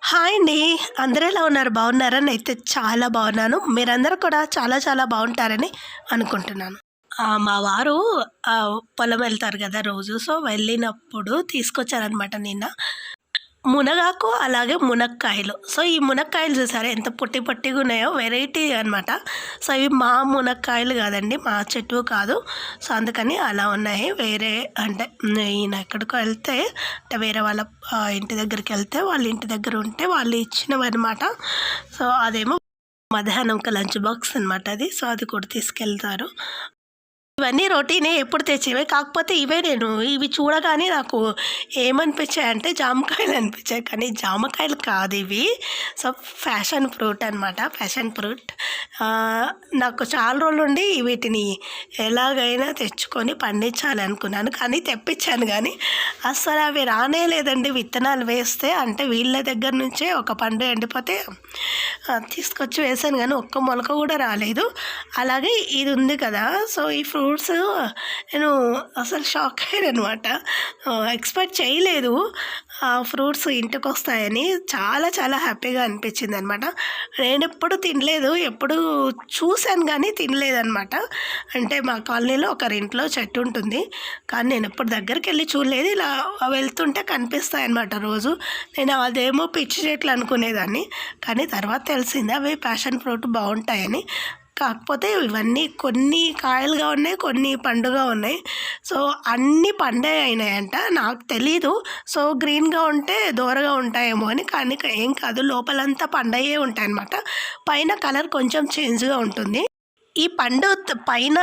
Hi అండి. అందరూ ఎలా ఉన్నారు? బాగున్నారా? నేనైతే చాలా బాగున్నాను. మీరందరూ కూడా చాలా చాలా బాగుంటారని అనుకుంటున్నాను. మా వారు పొలం వెళ్తారు కదా రోజు. సో, వెళ్ళినప్పుడు తీసుకొచ్చారనమాట నిన్న. మునగాకు అలాగే మునక్కాయలు. సో, ఈ మునక్కాయలు చూసారా ఎంత పొట్టి పొట్టిగున్నాయో వెరైటీ అనమాట. సో, ఇవి మా మునక్కాయలు కాదండి. మా చెట్టువి కాదు. సో, అందుకని అలా ఉన్నాయి. వేరే అంటే ఈయన ఎక్కడికో వెళ్తే అంటే వేరే వాళ్ళ ఇంటి దగ్గరికెళ్తే వాళ్ళ ఇంటి దగ్గర ఉంటే వాళ్ళు ఇచ్చినవన్నమాట. సో, అదేమో మధ్యాహ్నంకి లంచ్ బాక్స్ అనమాట అది. సో, అది కూడా తీసుకెళ్తారు. ఇవన్నీ రొటీనే ఎప్పుడు తెచ్చేవే. కాకపోతే ఇవి చూడగానే నాకు ఏమనిపించాయంటే జామకాయలు అనిపించాయి. కానీ జామకాయలు కాదు ఇవి. సో, ఫ్యాషన్ ఫ్రూట్ అనమాట. Fashion fruit. నాకు చాలా రోజులుండి వీటిని ఎలాగైనా తెచ్చుకొని పండించాలి అనుకున్నాను. కానీ తెప్పించాను కానీ అస్సలు అవి రానే లేదండి. విత్తనాలు వేస్తే అంటే వీళ్ళ దగ్గర నుంచే ఒక పండు ఎండిపోతే తీసుకొచ్చి వేసాను కానీ ఒక్క మొలక కూడా రాలేదు. అలాగే ఇది ఉంది కదా. సో, ఈ ఫ్రూట్స్ నేను అసలు షాక్ అయ్యానమాట. ఎక్స్పెక్ట్ చేయలేదు ఆ ఫ్రూట్స్ ఇంటికి వస్తాయని. చాలా చాలా హ్యాపీగా అనిపించింది అనమాట. నేను ఎప్పుడు తినలేదు, ఎప్పుడు చూశాను కానీ తినలేదన్నమాట. అంటే మా కాలనీలో ఒకరింట్లో చెట్టు ఉంటుంది కానీ నేను ఎప్పుడు దగ్గరికి వెళ్ళి చూడలేదు. ఇలా వెళ్తుంటే కనిపిస్తాయన్నమాట రోజు. నేను అదేమో పిచ్చి చెట్లు అనుకునేదాన్ని కానీ తర్వాత తెలిసింది అవి ప్యాషన్ ఫ్రూట్ బాగుంటాయని. కాకపోతే ఇవన్నీ కొన్ని కాయలుగా ఉన్నాయి, కొన్ని పండుగా ఉన్నాయి. సో, అన్నీ పండే అయినాయంట. నాకు తెలీదు. సో, గ్రీన్గా ఉంటే దూరగా ఉంటాయేమో అని. కానీ ఏం కాదు, లోపలంతా పండయ్యే ఉంటాయన్నమాట. పైన కలర్ కొంచెం చేంజ్గా ఉంటుంది. ఈ పండు పైన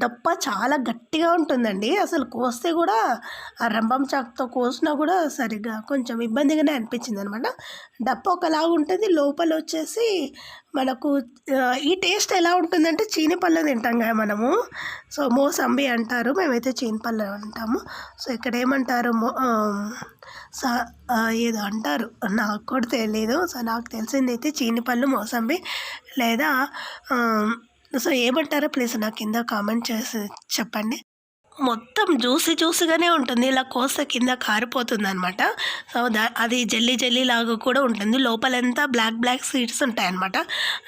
డొప్ప చాలా గట్టిగా ఉంటుందండి. అసలు కోస్తే కూడా ఆ రంభం చాకుతో కోసినా కూడా సరిగ్గా కొంచెం ఇబ్బందిగానే అనిపించిందనమాట. డప్ప ఒకలాగా ఉంటుంది, లోపల వచ్చేసి మనకు ఈ టేస్ట్ ఎలా ఉంటుందంటే చీని పళ్ళు తింటాం కదా మనము. సో, మోసంబి అంటారు, మేమైతే చీని పళ్ళు అంటాము. సో, ఇక్కడ ఏమంటారు సా ఏదో అంటారు, నాకు కూడా తెలీదు. సో, నాకు తెలిసింది అయితే చీని పళ్ళు, మోసంబి లేదా సో, ఏమంటారో ప్లీజ్ నాకు కింద కామెంట్ చేసి చెప్పండి. మొత్తం జ్యూసీగానే ఉంటుంది. ఇలా కోస్తే కింద కారిపోతుందనమాట. సో, అది జెల్లీ లాగా కూడా ఉంటుంది. లోపలంతా బ్లాక్ సీడ్స్ ఉంటాయన్నమాట,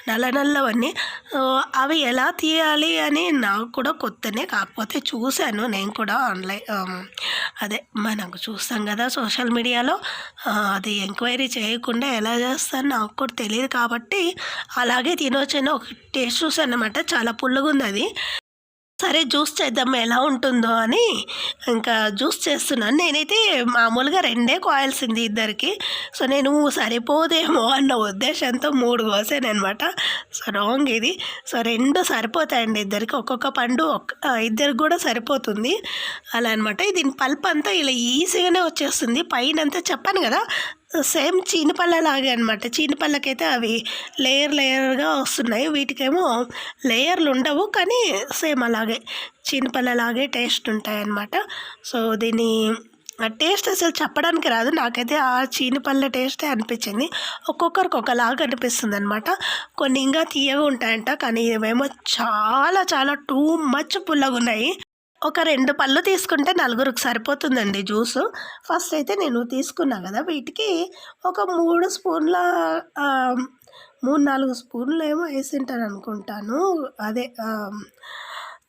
నల్లవన్నీ. సో, అవి ఎలా తీయాలి అని నాకు కూడా కొత్తనే. కాకపోతే చూశాను నేను కూడా అదే మనకు చూస్తాం కదా సోషల్ మీడియాలో. అది ఎంక్వైరీ చేయకుండా ఎలా చేస్తారో నాకు కూడా తెలియదు కాబట్టి అలాగే తినొచ్చని ఒక టేస్ట్ చూసాను అనమాట. చాలా పుల్లగా ఉంది అది. సరే జ్యూస్ చేద్దాం ఎలా ఉంటుందో అని ఇంకా జ్యూస్ చేస్తున్నాను. నేనైతే మామూలుగా 2 కోయాల్సింది ఇద్దరికి. సో, నేను సరిపోదేమో అన్న ఉద్దేశంతో 3 కోసానమాట. సో, రాంగ్ ఇది. సో, 2 సరిపోతాయండి ఇద్దరికి. ఒక్కొక్క పండు ఇద్దరికి కూడా సరిపోతుంది అలా అనమాట. దీని పల్ప్ అంతా ఇలా ఈజీగానే వచ్చేస్తుంది. పైనంతా చెప్పాను కదా సేమ్ చీనిపళ్ళలాగే అనమాట. చీనిపళ్ళకైతే అవి లేయర్గా వస్తున్నాయి, వీటికేమో లేయర్లు ఉండవు కానీ సేమ్ అలాగే చీనిపళ్ళలాగే టేస్ట్ ఉంటాయన్నమాట. సో, దీని టేస్ట్ అసలు చెప్పడానికి రాదు. నాకైతే ఆ చీనిపళ్ళ టేస్టే అనిపించింది. ఒక్కొక్కరికి ఒకలాగా అనిపిస్తుంది అనమాట. కొన్ని ఇంకా తీయగా ఉంటాయంట కానీ ఇవేమో చాలా చాలా టూ మచ్ పుల్లగా ఉన్నాయి. ఒక 2 పళ్ళు తీసుకుంటే నలుగురికి సరిపోతుందండి జ్యూసు. ఫస్ట్ అయితే నేను తీసుకున్నా కదా, వీటికి ఒక 3 స్పూన్ల 3-4 స్పూన్లు ఏమో వేసింటాను అనుకుంటాను. అదే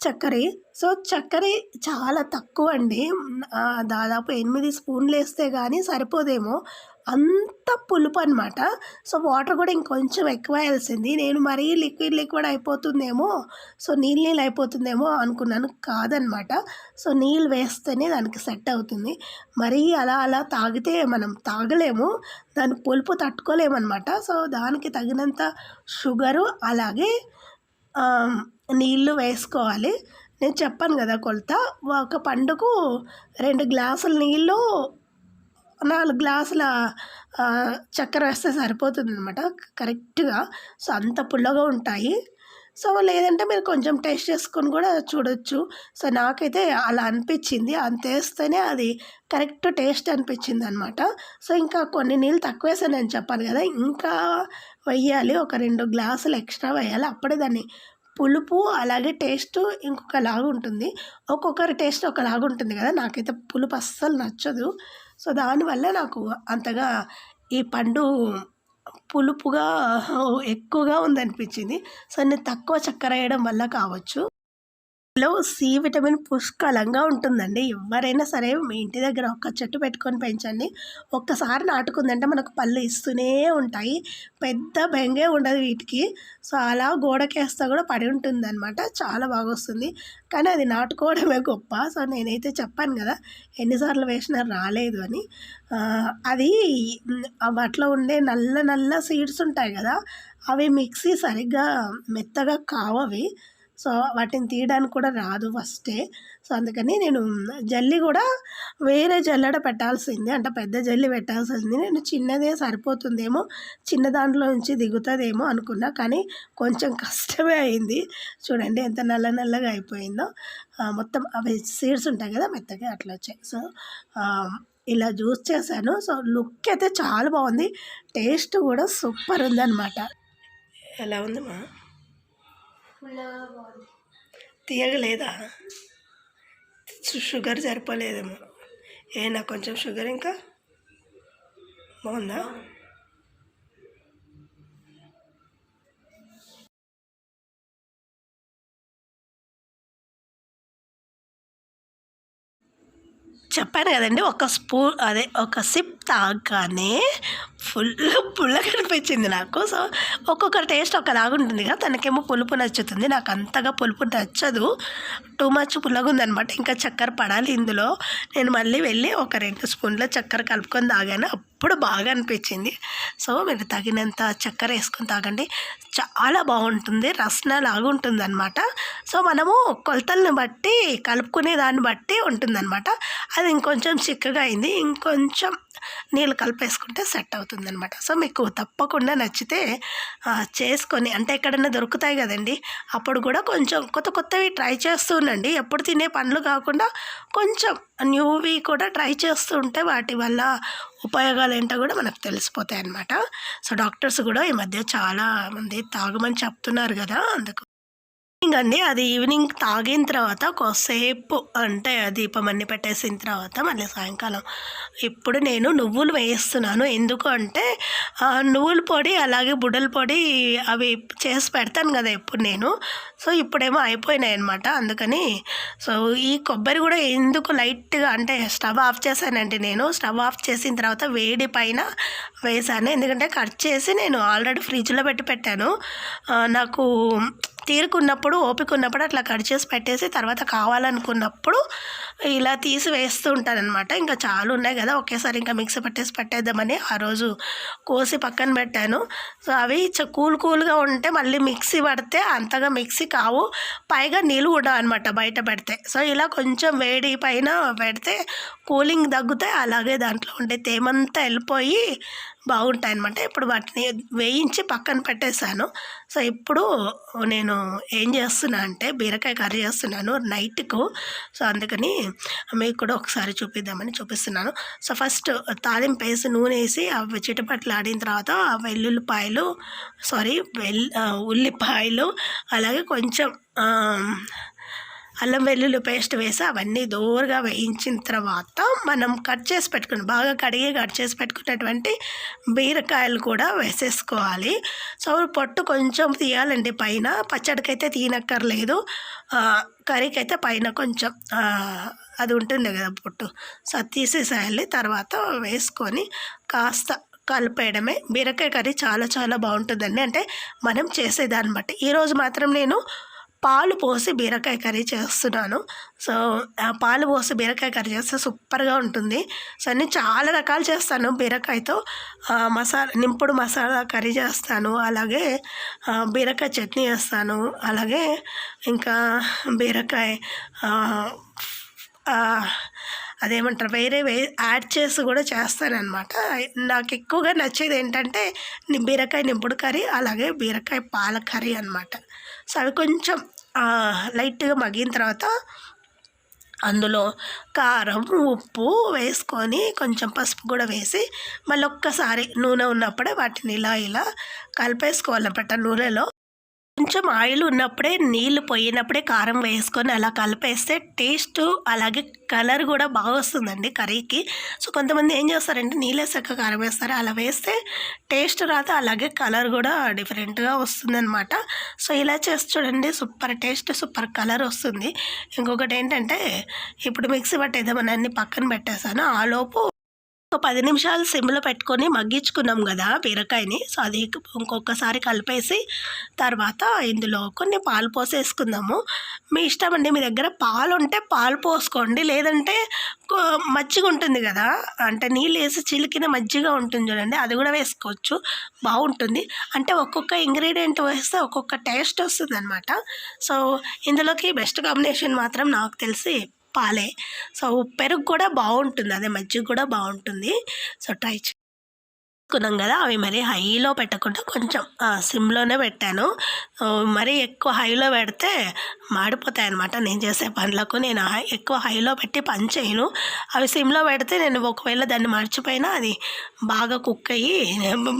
చక్కెర. సో, చక్కెర చాలా తక్కువ అండి. దాదాపు 8 స్పూన్లు వేస్తే కానీ సరిపోదేమో, అంత పులుపు అనమాట. సో, వాటర్ కూడా ఇంకొంచెం ఎక్కువ వేయాల్సింది. నేను మరీ లిక్విడ్ అయిపోతుందేమో, సో నీళ్ళు అయిపోతుందేమో అనుకున్నాను. కాదనమాట. సో, నీళ్ళు వేస్తేనే దానికి సెట్ అవుతుంది. మరీ అలా తాగితే మనం తాగలేము, దాని పులుపు తట్టుకోలేమన్నమాట. సో, దానికి తగినంత షుగరు అలాగే నీళ్ళు వేసుకోవాలి. నేను చెప్పాను కదా కొలత. ఒక పండుకు 2 గ్లాసుల నీళ్ళు, 4 గ్లాసుల చక్కెర వేస్తే సరిపోతుందనమాట కరెక్ట్గా. సో, అంత పుల్లగా ఉంటాయి. సో, లేదంటే మీరు కొంచెం టేస్ట్ చేసుకొని కూడా చూడొచ్చు. సో, నాకైతే అలా అనిపించింది. అంత వేస్తేనే అది కరెక్ట్ టేస్ట్ అనిపించింది అనమాట. సో, ఇంకా కొన్ని నీళ్ళు తక్కువ వేసానని చెప్పాను కదా, ఇంకా వేయాలి. ఒక 2 గ్లాసులు ఎక్స్ట్రా వేయాలి. అప్పుడే దాన్ని పులుపు అలాగే టేస్ట్ ఇంకొకలాగా ఉంటుంది. ఒక్కొక్కరి టేస్ట్ ఒకలాగా ఉంటుంది కదా. నాకైతే పులుపు అస్సలు నచ్చదు. సో, దానివల్ల నాకు అంతగా ఈ పండు పులుపుగా ఎక్కువగా ఉందనిపించింది. సో, నేను తక్కువ చక్కెర వేయడం వల్ల కావచ్చు. లో సి విటమిన్ పుష్కలంగా ఉంటుందండి. ఎవ్వరైనా సరే మీ ఇంటి దగ్గర ఒక చెట్టు పెట్టుకొని పెంచండి. ఒక్కసారి నాటుకుందంటే మనకు పళ్ళు ఇస్తూనే ఉంటాయి. పెద్ద బెంగే ఉండదు వీటికి. సో, అలా గోడకేస్తా కూడా పడి ఉంటుందనమాట. చాలా బాగొస్తుంది. కానీ అది నాటుకోవడమే గొప్ప. సో, నేనైతే చెప్పాను కదా! ఎన్నిసార్లు వేసినా రాలేదు అని. అది వాటిలో ఉండే నల్ల నల్ల సీడ్స్ ఉంటాయి కదా! అవి మిక్సీ సరిగ్గా మెత్తగా కావవి. సో, వాటిని తీయడానికి కూడా రాదు ఫస్టే. సో, అందుకని నేను జల్లి కూడా వేరే జల్లెడ పెట్టాల్సింది. అంటే పెద్ద జల్లి పెట్టాల్సింది. నేను చిన్నదే సరిపోతుందేమో, చిన్న దాంట్లో నుంచి దిగుతుందేమో అనుకున్నా. కానీ కొంచెం కష్టమే అయింది. చూడండి ఎంత నల్ల నల్లగా అయిపోయిందో. మొత్తం అవి సీడ్స్ ఉంటాయి కదా, మెత్తగా అట్లా వచ్చాయి. సో, ఇలా జ్యూస్ చేశాను. సో, లుక్ అయితే చాలా బాగుంది. టేస్ట్ కూడా సూపర్ ఉందన్నమాట. ఎలా ఉందమ్మా? తీయగలేదా? షుగర్ సరిపోలేదేమో. నాకు కొంచెం షుగర్ ఇంకా బాగుందా? చెప్పాను కదండి, ఒక సిప్ తాగగానే ఫుల్ పుల్లగా అనిపించింది నాకు. సో, ఒక్కొక్కరి టేస్ట్ ఒకలాగుంటుంది కదా. తనకేమో పులుపు నచ్చుతుంది, నాకు అంతగా పులుపు నచ్చదు. టూ మచ్ పుల్లగా ఉందనమాట. ఇంకా చక్కెర పడాలి ఇందులో. నేను మళ్ళీ వెళ్ళి ఒక 2 స్పూన్ల చక్కెర కలుపుకొని తాగాను. అప్పుడు బాగా అనిపించింది. సో, మీరు తగినంత చక్కెర వేసుకొని తాగండి. చాలా బాగుంటుంది. రసనలాగా ఉంటుంది అనమాట. సో, మనము కొలతల్ని బట్టి కలుపుకునే దాన్ని బట్టి ఉంటుందన్నమాట. అది ఇంకొంచెం చిక్కగా అయింది. ఇంకొంచెం నీళ్ళు కలిపేసుకుంటే సెట్ అవుతుందన్నమాట. సో, మీకు తప్పకుండా నచ్చితే చేసుకొని, అంటే ఎక్కడైనా దొరుకుతాయి కదండి, అప్పుడు కూడా కొంచెం కొత్త కొత్తవి ట్రై చేస్తూ ఉండండి. ఎప్పుడు తినే పండ్లు కాకుండా కొంచెం న్యూవి కూడా ట్రై చేస్తూ ఉంటే వాటి వల్ల ఉపయోగాలు ఏంటో కూడా మనకు తెలిసిపోతాయి అన్నమాట. సో, డాక్టర్స్ కూడా ఈ మధ్య చాలా మంది తాగమని చెప్తున్నారు కదా, అందుకు ఇంకండి అది ఈవినింగ్ తాగిన తర్వాత కొద్దిసేపు, అంటే దీపం అన్ని పెట్టేసిన తర్వాత మళ్ళీ సాయంకాలం ఇప్పుడు నేను నువ్వులు వేస్తున్నాను. ఎందుకు అంటే నువ్వుల పొడి అలాగే బుడ్డల పొడి అవి చేసి పెడతాను కదా ఎప్పుడు నేను. సో, ఇప్పుడేమో అయిపోయినాయి అనమాట. అందుకని సో, ఈ కొబ్బరి కూడా ఎందుకు లైట్గా, అంటే స్టవ్ ఆఫ్ చేశానండి నేను. స్టవ్ ఆఫ్ చేసిన తర్వాత వేడి పైన వేసాను. ఎందుకంటే కట్ చేసి నేను ఆల్రెడీ ఫ్రిడ్జ్లో పెట్టాను. నాకు తీరుకున్నప్పుడు, ఓపిక ఉన్నప్పుడు అట్లా కట్ చేసి పెట్టేసి తర్వాత కావాలనుకున్నప్పుడు ఇలా తీసి వేస్తూ ఉంటానన్నమాట. ఇంకా చాలా ఉన్నాయి కదా, ఒకేసారి ఇంకా మిక్సీ పెట్టేద్దామని ఆ రోజు కోసి పక్కన పెట్టాను. సో, అవి కూల్గా ఉంటే మళ్ళీ మిక్సీ పడితే అంతగా మిక్సీ కావు, పైగా నీళ్ళు కూడా అనమాట బయట పెడితే. సో, ఇలా కొంచెం వేడి పైన పెడితే కూలింగ్ తగ్గుతాయి, అలాగే దాంట్లో ఉండే తేమంతా వెళ్ళిపోయి బాగుంటాయి అన్నమాట. ఇప్పుడు వాటిని వేయించి పక్కన పెట్టేశాను. సో, ఇప్పుడు నేను ఏం చేస్తున్నా అంటే బీరకాయ కర్రీ చేస్తున్నాను నైట్కు. సో, అందుకని మీకు కూడా ఒకసారి చూపిస్తున్నాను. సో, ఫస్ట్ తాలింపు వేసి నూనె వేసి అవి చిటపట్లు ఆడిన తర్వాత ఉల్లిపాయలు అలాగే కొంచెం అల్లం వెల్లుల్లి పేస్ట్ వేసి అవన్నీ దోరగా వేయించిన తర్వాత మనం బాగా కడిగి కట్ చేసి పెట్టుకున్నటువంటి బీరకాయలు కూడా వేసేసుకోవాలి. సో, పొట్టు కొంచెం తీయాలండి పైన. పచ్చడికైతే తీయనక్కర్లేదు, కర్రీకి అయితే పైన కొంచెం అది ఉంటుంది కదా పొట్టు. సో, తీసేసేయాలి. తర్వాత వేసుకొని కాస్త కలిపేయడమే. బీరకాయ కర్రీ చాలా చాలా బాగుంటుందండి, అంటే మనం చేసేదాన్ని బట్టి. ఈరోజు మాత్రం నేను పాలు పోసి బీరకాయ కర్రీ చేస్తున్నాను. సో, పాలు పోసి బీరకాయ కర్రీ చేస్తే సూపర్గా ఉంటుంది. సో, నేను చాలా రకాలు చేస్తాను బీరకాయతో. నింపుడు మసాలా కర్రీ చేస్తాను, అలాగే బీరకాయ చట్నీ చేస్తాను, అలాగే ఇంకా బీరకాయ అదేమంటారు వేరే యాడ్ చేసి కూడా చేస్తానన్నమాట. నాకు ఎక్కువగా నచ్చేది ఏంటంటే బీరకాయ నింపుడు కర్రీ, అలాగే బీరకాయ పాల కర్రీ అనమాట. సో, అవి కొంచెం లైట్గా మగ్గిన తర్వాత అందులో కారం, ఉప్పు వేసుకొని కొంచెం పసుపు కూడా వేసి మళ్ళీ ఒక్కసారి నూనె ఉన్నప్పుడే వాటిని ఇలా కలిపేసుకోవాలన్నమాట నూనెలో. కొంచెం ఆయిల్ ఉన్నప్పుడే నీళ్లు పోయినప్పుడే కారం వేసుకొని అలా కలిపేస్తే టేస్ట్ అలాగే కలర్ కూడా బాగా వస్తుందండి కర్రీకి. సో కొంతమంది ఏం చేస్తారంటే నీళ్ళు వేసాక కారం వేస్తారు, అలా వేస్తే టేస్ట్ రాదు, అలాగే కలర్ కూడా డిఫరెంట్గా వస్తుందన్నమాట. సో ఇలా చేసి చూడండి, సూపర్ టేస్ట్ సూపర్ కలర్ వస్తుంది. ఇంకొకటి ఏంటంటే ఇప్పుడు మిక్సీ పట్టేద్దామని అన్ని పక్కన పెట్టేశాను. ఆలోపు ఒక 10 నిమిషాలు సిమ్లో పెట్టుకొని మగ్గించుకున్నాం కదా బీరకాయని. సో అది ఇంకొకసారి కలిపేసి తర్వాత ఇందులో కొన్ని పాలు పోసేసుకుందాము. మీ ఇష్టం అండి, మీ దగ్గర పాలు ఉంటే పాలు పోసుకోండి, లేదంటే మజ్జిగ ఉంటుంది కదా, అంటే నీళ్ళు వేసి చిలికిన మజ్జిగ ఉంటుంది చూడండి, అది కూడా వేసుకోవచ్చు, బాగుంటుంది. అంటే ఒక్కొక్క ఇంగ్రీడియంట్ వేస్తే ఒక్కొక్క టేస్ట్ వస్తుంది అనమాట. సో ఇందులోకి బెస్ట్ కాంబినేషన్ మాత్రం నాకు తెలిసి పాలే. సో పెరుగు కూడా బాగుంటుంది, అదే మజ్జిగ కూడా బాగుంటుంది. సో ట్రై కున్నాం కదా, అవి మరీ హైలో పెట్టకుండా కొంచెం సిమ్లోనే పెట్టాను. మరీ ఎక్కువ హైలో పెడితే మాడిపోతాయి అనమాట. నేను చేసే పనులకు నేను ఎక్కువ హైలో పెట్టి పని చేయను. అవి సిమ్లో పెడితే నేను ఒకవేళ దాన్ని మర్చిపోయినా అది బాగా కుక్ అయ్యి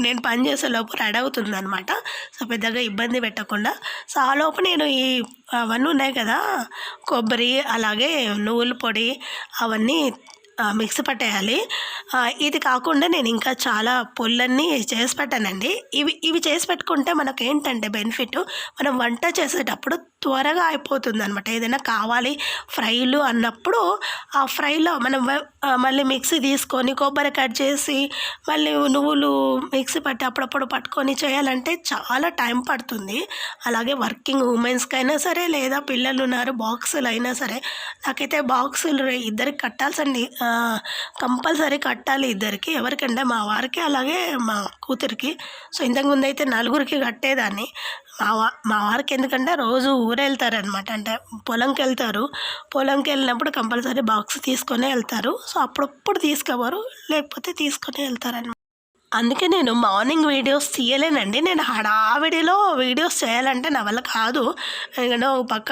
నేను పని చేసేలోపు రెడీ అవుతుంది అనమాట. సో పెద్దగా ఇబ్బంది పెట్టకుండా. సో ఆ లోపు నేను అవన్నీ ఉన్నాయి కదా, కొబ్బరి అలాగే నువ్వుల పొడి అవన్నీ మిక్సీ పట్టేయాలి. ఇది కాకుండా నేను ఇంకా చాలా పొళ్ళన్నీ చేసి పెట్టానండి. ఇవి చేసి పెట్టుకుంటే మనకు ఏంటంటే బెనిఫిట్, మనం వంట చేసేటప్పుడు త్వరగా అయిపోతుంది అనమాట. ఏదైనా కావాలి ఫ్రైలు అన్నప్పుడు ఆ ఫ్రైలో మనం మళ్ళీ మిక్సీ తీసుకొని కొబ్బరి కట్ చేసి మళ్ళీ నువ్వులు మిక్సీ పట్టి అప్పుడప్పుడు పట్టుకొని చేయాలంటే చాలా టైం పడుతుంది. అలాగే వర్కింగ్ ఉమెన్స్కి అయినా సరే, లేదా పిల్లలు ఉన్నారు బాక్సులు అయినా సరే, నాకైతే బాక్సులు ఇద్దరికి కట్టాల్సింది, కంపల్సరీ కట్టాలి ఇద్దరికి. ఎవరికంటే మా వారికి అలాగే మా కూతురికి. సో ఇంతకుముందు అయితే నలుగురికి కట్టేదాన్ని. మా వారికి ఎందుకంటే రోజు ఊరెళ్తారనమాట, అంటే పొలంకి వెళ్ళినప్పుడు కంపల్సరీ బాక్స్ తీసుకొని వెళ్తారు. సో అప్పుడప్పుడు తీసుకెవ్వరు, లేకపోతే తీసుకొని వెళ్తారనమాట. అందుకే నేను మార్నింగ్ వీడియోస్ తీయలేనండి. నేను హడావిడిలో వీడియోస్ చేయాలంటే నా వల్ల కాదు. ఎందుకంటే ఒక పక్క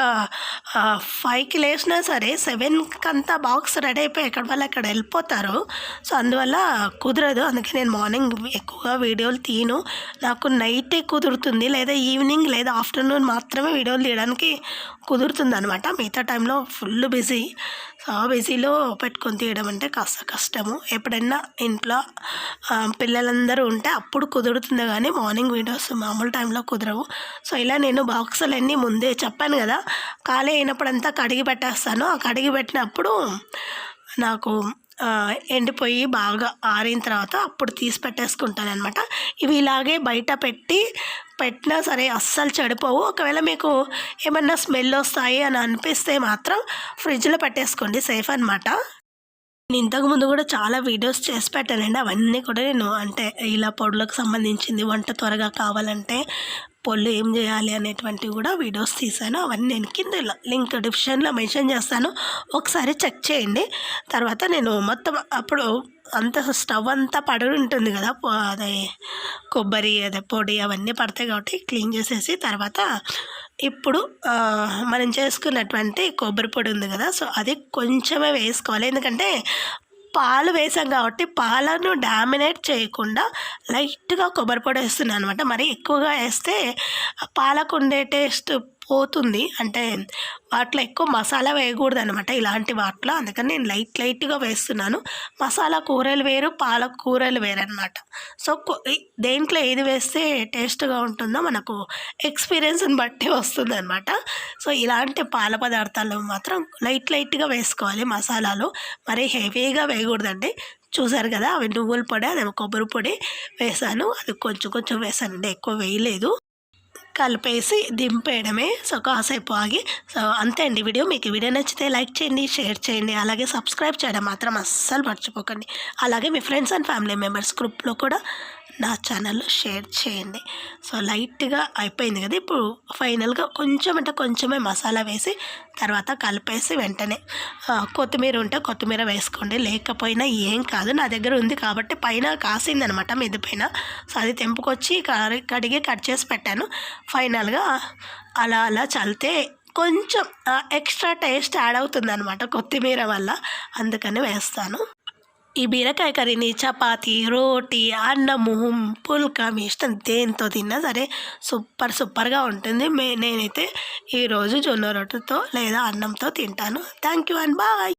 5కి లేచినా సరే 7కి అంతా బాక్స్ రెడీ అయిపోయి ఎక్కడ వాళ్ళు అక్కడ వెళ్ళిపోతారు. సో అందువల్ల కుదరదు. అందుకే నేను మార్నింగ్ ఎక్కువగా వీడియోలు తీయను. నాకు నైటే కుదురుతుంది, లేదా ఈవినింగ్ లేదా ఆఫ్టర్నూన్ మాత్రమే వీడియోలు తీయడానికి కుదురుతుంది అనమాట. మిగతా టైంలో ఫుల్ బిజీ. సో బిజీలో పెట్టుకొని తీయడం అంటే కాస్త కష్టము. ఎప్పుడైనా ఇంట్లో పిల్లలందరూ ఉంటే అప్పుడు కుదురుతుంది, కానీ మార్నింగ్ వీడియోస్ మామూలు టైంలో కుదరవు. సో ఇలా నేను బాక్సులన్నీ ముందే చెప్పాను కదా, ఖాళీ అయినప్పుడంతా కడిగి పెట్టేస్తాను. ఆ కడిగి పెట్టినప్పుడు నాకు ఎండిపోయి బాగా ఆరిన తర్వాత అప్పుడు తీసి పెట్టేసుకుంటాను అనమాట. ఇవి ఇలాగే బయట పెట్టినా సరే అస్సలు చెడిపోవు. ఒకవేళ మీకు ఏమన్నా స్మెల్ వస్తాయి అని అనిపిస్తే మాత్రం ఫ్రిడ్జ్లో పెట్టేసుకోండి, సేఫ్ అనమాట. నేను ఇంతకుముందు కూడా చాలా వీడియోస్ చేసి పెట్టానండి. అవన్నీ కూడా నేను అంటే ఇలా పొడులకు సంబంధించింది, వంట త్వరగా కావాలంటే పొళ్ళు ఏం చేయాలి అనేటువంటివి కూడా వీడియోస్ తీశాను. అవన్నీ నేను కింద లింక్ డిస్క్రిప్షన్లో మెన్షన్ చేస్తాను, ఒకసారి చెక్ చేయండి. తర్వాత నేను మొత్తం అప్పుడు అంత స్టవ్ అంతా పడి ఉంటుంది కదా, అదే కొబ్బరి అదే పొడి అవన్నీ పడతాయి కాబట్టి క్లీన్ చేసేసి తర్వాత ఇప్పుడు మనం చేసుకున్నటువంటి కొబ్బరి పొడి ఉంది కదా, సో అది కొంచెమే వేసుకోవాలి. ఎందుకంటే పాలు వేసాం కాబట్టి పాలను డామినేట్ చేయకుండా లైట్గా కొబ్బరి పొడి వేస్తున్నాను అనమాట. మరి ఎక్కువగా వేస్తే పాలకు ఉండే టేస్ట్ పోతుంది, అంటే వాటిలో ఎక్కువ మసాలా వేయకూడదు అనమాట ఇలాంటి వాటిలో. అందుకని నేను లైట్గా వేస్తున్నాను. మసాలా కూరలు వేరు, పాల కూరలు వేరు అనమాట. సో దేంట్లో ఏది వేస్తే టేస్ట్గా ఉంటుందో మనకు ఎక్స్పీరియన్స్ని బట్టి వస్తుంది అనమాట. సో ఇలాంటి పాల పదార్థాలు మాత్రం లైట్గా వేసుకోవాలి మసాలాలు, మరీ హెవీగా వేయకూడదండి. చూసారు కదా, అవి నువ్వుల పొడి అదేమో కొబ్బరి పొడి వేసాను, అది కొంచెం వేసానండి, ఎక్కువ వేయలేదు. కలిపేసి దింపేయడమే. సో కాసేపు ఆగి. సో అంతే అండి వీడియో. మీకు వీడియో నచ్చితే లైక్ చేయండి, షేర్ చేయండి, అలాగే సబ్స్క్రైబ్ చేయడం మాత్రం అస్సలు మర్చిపోకండి. అలాగే మీ ఫ్రెండ్స్ అండ్ ఫ్యామిలీ మెంబర్స్ గ్రూప్లో కూడా నా ఛానల్లో షేర్ చేయండి. సో లైట్గా అయిపోయింది కదా, ఇప్పుడు ఫైనల్గా కొంచెమే మసాలా వేసి తర్వాత కలిపేసి వెంటనే కొత్తిమీర ఉంటే కొత్తిమీర వేసుకోండి, లేకపోయినా ఏం కాదు. నా దగ్గర ఉంది కాబట్టి పైన కాసిందనమాట మిద్ది పైన. సో అది తెంపుకొచ్చి కడిగి కట్ చేసి పెట్టాను. ఫైనల్గా అలా చల్లితే కొంచెం ఎక్స్ట్రా టేస్ట్ యాడ్ అవుతుంది అనమాట కొత్తిమీర వల్ల, అందుకని వేస్తాను. ఈ బీరకాయ కర్రీని చపాతీ, రోటీ, అన్నము, పుల్కా మీ ఇష్టం దేనితో తిన్నా సరే సూపర్‌గా ఉంటుంది. నేనైతే ఈరోజు జొన్న రొట్టెతో లేదా అన్నంతో తింటాను. Thank you and bye.